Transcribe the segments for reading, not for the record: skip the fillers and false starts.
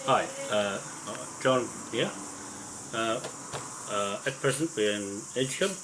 Hi, John here. Uh, at present we're in Edgcumbe,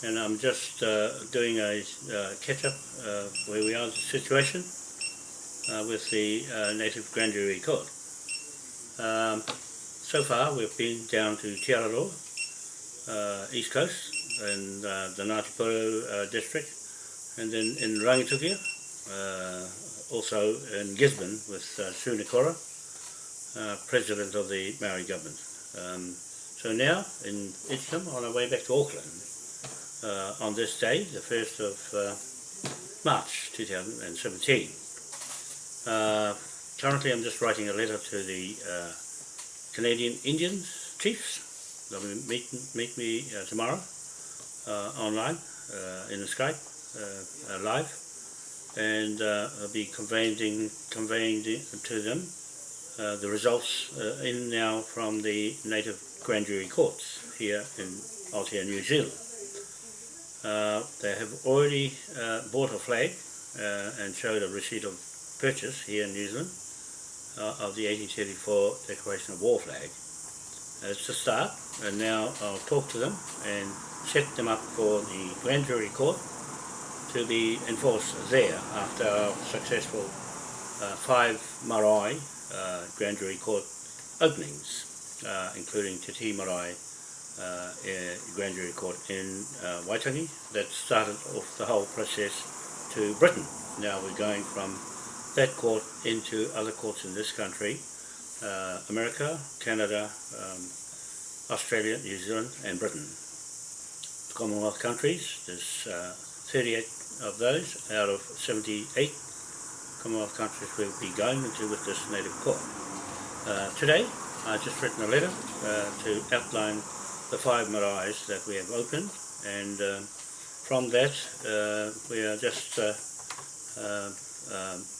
and I'm just doing a catch-up where we are, the situation with the Native Grand Jury Court. So far we've been down to Te Araroa, East Coast, and the Ngāti Porou district, and then in Rangitukia, also in Gisborne with Sue Kora, President of the Maori government. So now in Edgcumbe, on our way back to Auckland, on this day, the 1st of March 2017. Currently I'm just writing a letter to the Canadian Indians chiefs. They'll meet me tomorrow online in the Skype live, and I'll be conveying to them the results in now from the native grand jury courts here in Aotearoa, New Zealand. They have already bought a flag and showed a receipt of purchase here in New Zealand of the 1834 Declaration of War flag. It's a start, and now I'll talk to them and set them up for the grand jury court to be enforced there after our successful 5 marae grand jury court openings, including Te Tii Marae grand jury court in Waitangi, that started off the whole process to Britain. Now we're going from that court into other courts in this country, America, Canada, Australia, New Zealand and Britain. The Commonwealth countries, there's 38 of those out of 78 Commonwealth countries we'll be going into with this native court. Today I've just written a letter to outline the 5 maraes that we have opened, and from that we are just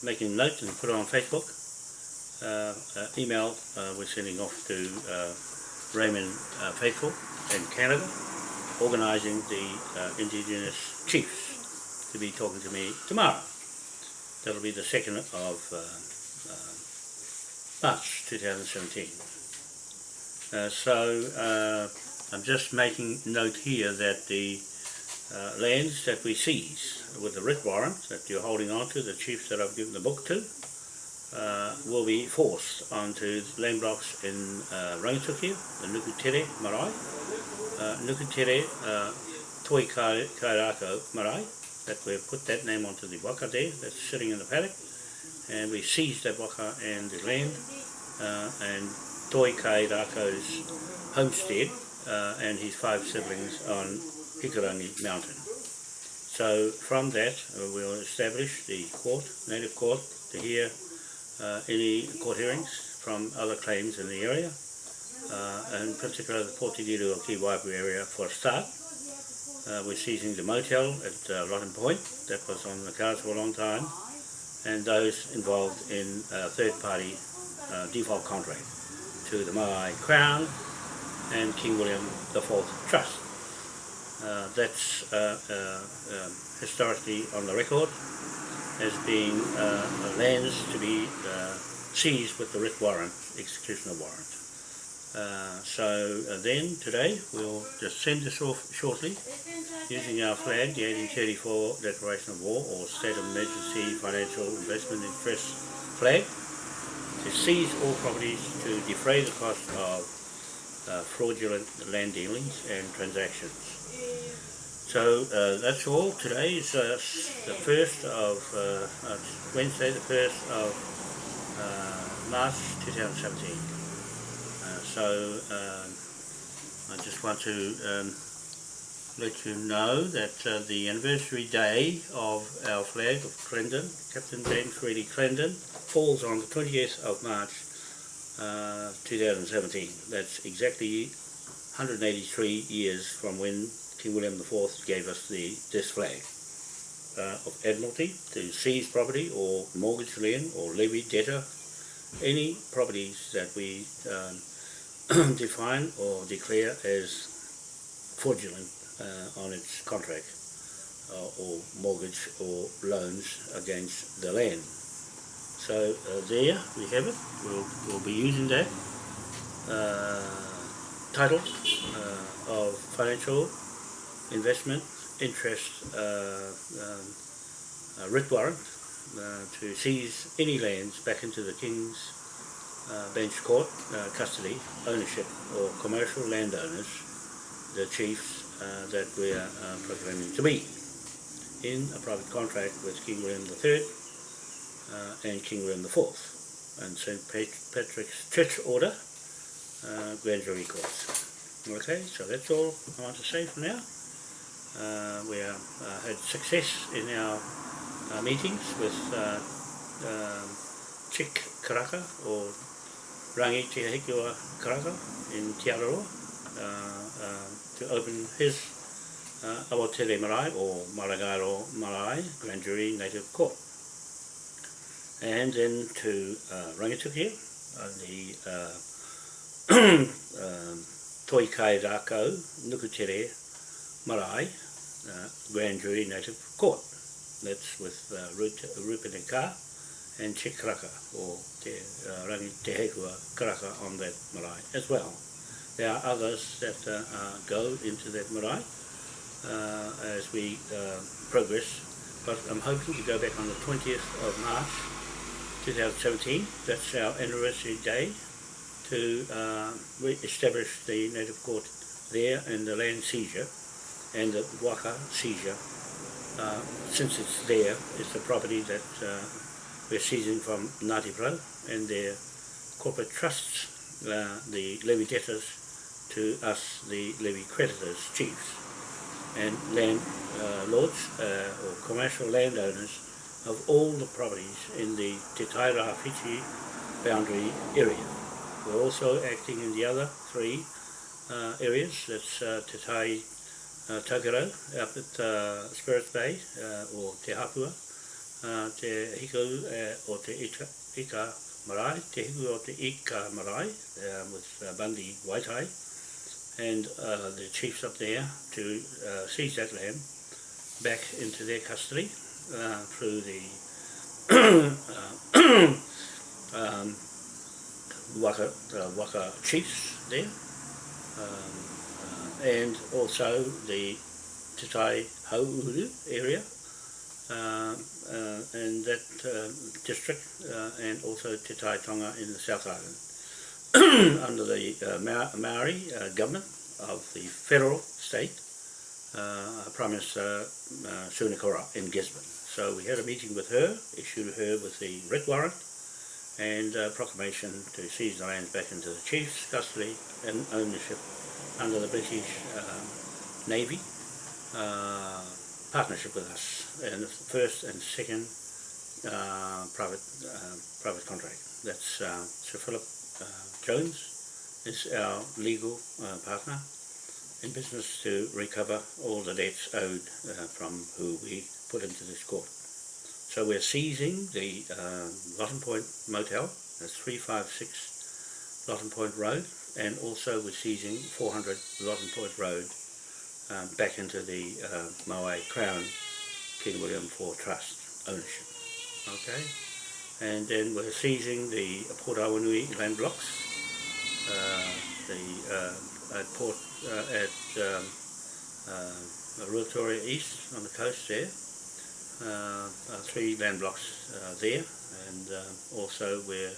making note and put it on Facebook. Email we're sending off to Raymond Faithful in Canada, organising the Indigenous chiefs to be talking to me tomorrow. That'll be the 2nd of March 2017. So I'm just making note here that the lands that we seize with the writ warrant that you're holding on to, the chiefs that I've given the book to, will be forced onto land blocks in Rangitukia, the Nukutere Marae, Nukutere Toi Kairako Marae, that we've put that name onto the waka there, that's sitting in the paddock, and we seized that waka and the land, and Toi Kairako's homestead and his 5 siblings on Hikurangi Mountain. So from that we'll establish the court, native court, to hear any court hearings from other claims in the area, and in particular the Portigiru or Kiwaipu area for a start. We're seizing the motel at Rotten Point, that was on the cards for a long time, and those involved in third-party default contract to the Maori Crown and King William IV Trust. That's historically on the record as being lands to be seized with the writ warrant, executioner warrant. So then today we'll just send this off shortly using our flag, the 1834 Declaration of War or State of Emergency Financial Investment in Trust flag, to seize all properties to defray the cost of fraudulent land dealings and transactions. So that's all. Today is the 1st of Wednesday, the 1st of March 2017. So I just want to let you know that the anniversary day of our flag of Clendon, Captain James Reedy Clendon, falls on the 20th of March 2017. That's exactly 183 years from when King William IV gave us this flag of Admiralty to seize property or mortgage lien or levy debtor, any properties that we define or declare as fraudulent on its contract or mortgage or loans against the land. So there we have it. We'll be using that title of financial investment interest writ warrant to seize any lands back into the King's Bench Court custody, ownership, or commercial landowners, the chiefs that we are proclaiming to be, in a private contract with King William III and King William IV and St. Patrick's Church Order Grand Jury Courts. Okay, so that's all I want to say for now. We had success in our meetings with Chick Karaka, or Rangi Te Hikiwa Karaka in Te Araroa, to open his Awatere Marae, or Maragaro Marae Grand Jury Native Court. And then to Rangitukia, the Toi Kai Rako Nukutere Marae Grand Jury Native Court. That's with Urupa and Chick Karaka, or Rangi Te Hekua Karaka on that marae as well. There are others that go into that marae as we progress, but I'm hoping to go back on the 20th of March 2017. That's our anniversary day, to re-establish the native court there and the land seizure and the waka seizure. Since it's there, it's the property that we're seizing from Ngāti Porou and their corporate trusts, the levy debtors, to us, the levy creditors, chiefs, and land lords or commercial landowners of all the properties in the Te Taira Whiti boundary area. We're also acting in the other three areas. That's Te Tai Tokero up at Spirits Bay, or Te Hapua, Te Hiku o Te Ika Marae, Te Hiku o Te Ika Marae with Bundy Waitai, and the chiefs up there to seize that land back into their custody through the Waka chiefs there, and also the Te Tai Hauuru area, and that district, and also Te Tai Tonga in the South Island, under the Maori government of the federal state, Prime Minister Sunakora in Gisborne. So we had a meeting with her, issued her with the writ warrant and proclamation to seize the lands back into the chief's custody and ownership under the British Navy partnership with us, and the first and second private contract. That's Sir Philip Jones is our legal partner in business to recover all the debts owed from who we put into this court. So we're seizing the Lotton Point Motel, that's 356 Lotton Point Road, and also we're seizing 400 Lotton Point Road back into the Maui Crown King William IV Trust ownership. Okay, and then we're seizing the Port Awanui land blocks, at Port Ruatoria East on the coast there. 3 land blocks there, and also we're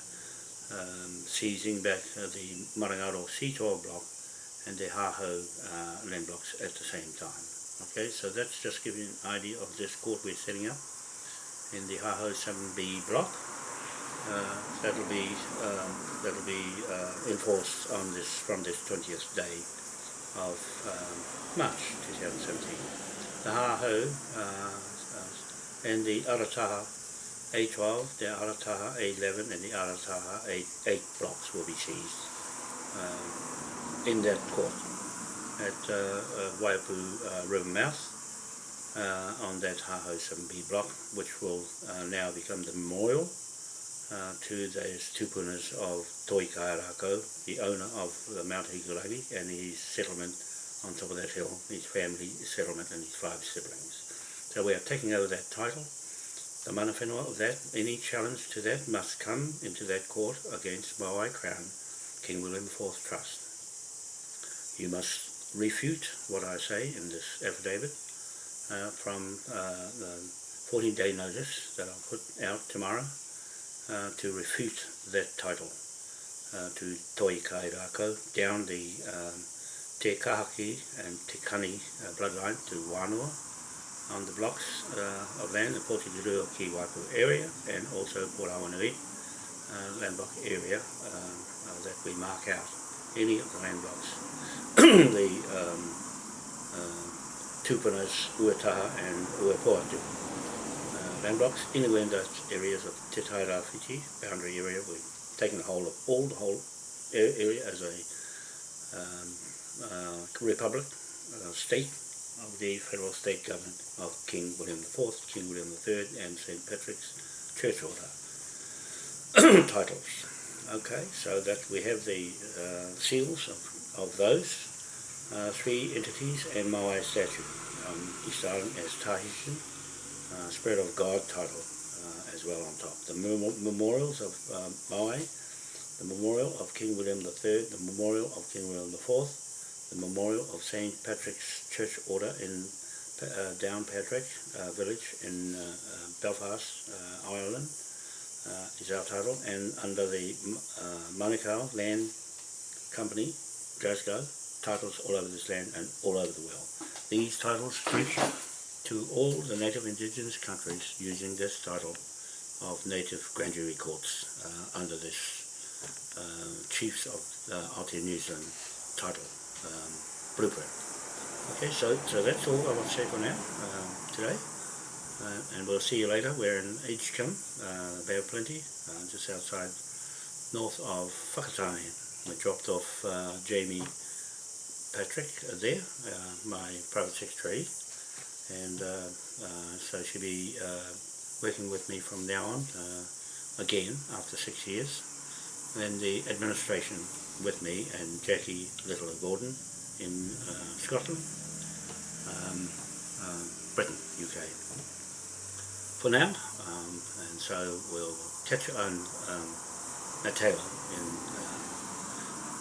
seizing back the Marangaro C12 block and the Haho land blocks at the same time. Okay, so that's just giving you an idea of this court we're setting up in the Haho 7B block. That'll be enforced on from this 20th day of March 2017. The Haho and the Arataha A12, the Arataha A11 and the Arataha A8 blocks will be seized in that court at Waipu River mouth on that Haho 7B block, which will now become the memorial to those tupunas of Toi Kairako, the owner of Mount Hikurangi and his settlement on top of that hill, his family settlement and his 5 siblings. So we are taking over that title The mana whenua of that, any challenge to that must come into that court against Maori Crown, King William IV Trust. You must refute what I say in this affidavit from the 14-day notice that I'll put out tomorrow to refute that title to Toi Kai Rako down the Te Kahaki and Te Kani bloodline to Wanoa on the blocks of land, the Portuguese Ki Waipu area, and also Port Awanui land block area that we mark out any of the land blocks. The Tupunas, Uataha and Urupa land blocks, anywhere in those areas of Te Taira Whiti boundary area. We've taken the whole area as a republic, state of the federal state government of King William IV, King William III and St. Patrick's Church Order titles. Okay, so that we have the seals of those three entities and Maui statue. East Island as Tahitian, Spirit of God title as well on top. The memorials of Maui, the memorial of King William III, the memorial of King William IV, the memorial of St. Patrick's Church Order in Downpatrick village in Belfast, Ireland is our title, and under the Manukau Land Company, Glasgow, titles all over this land and all over the world. These titles preach to all the native indigenous countries using this title of native grand jury courts under this Chiefs of Aotearoa New Zealand title blueprint. Okay, so that's all I want to say for now today, and we'll see you later. We're in Edgcumbe Bay of Plenty, just outside north of Whakatāne. We dropped off Jamie Patrick there, my private secretary, and so she'll be working with me from now on, again after 6 years, and the administration with me and Jackie Little Gordon in Scotland, Britain, UK for now, and so we'll catch you on Natal in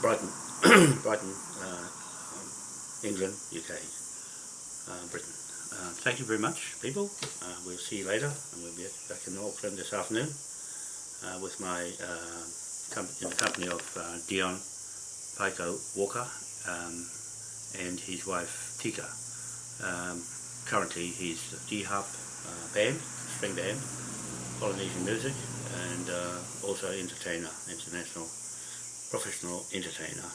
Brighton, Brighton, England, UK, Britain. Thank you very much, people. We'll see you later, and we'll be back in Auckland this afternoon with my in the company of Dion Walker and his wife Tika. Currently he's the D-Harp band, string band, Polynesian music, and also entertainer, international professional entertainer,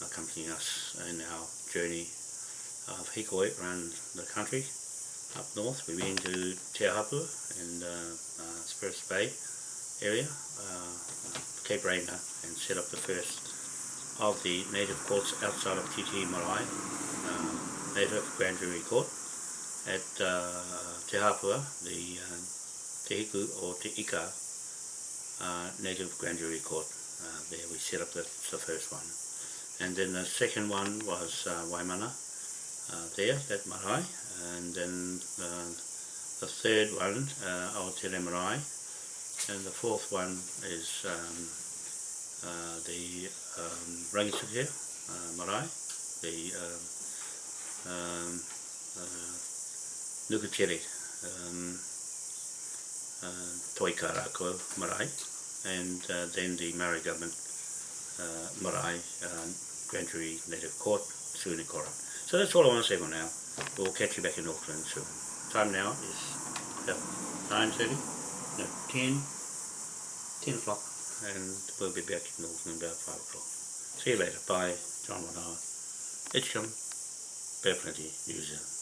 accompanying us in our journey of hikoi around the country. Up north we've been to Te Hapua and Spruce Bay area, Cape Raina, and set up the first of the native courts outside of Titi Marae, native grand jury court at Te Hapua, the Te Hiku or Te Ika native grand jury court. There we set up the first one, and then the second one was Waimana there, that marae, and then the third one Aotearoa Marae, and the fourth one is the Rangitukia marae, the Nukatiri Toikarako marae, and then the Maori government marae, grand jury native court, Sunikora. So that's all I want to say for now. We'll catch you back in Auckland soon. Time now is about 9:30, no, 10 o'clock, and we'll be back in Auckland about 5 o'clock. See you later. Bye. John Wanoa, Edgcumbe Bay of Plenty, New Zealand.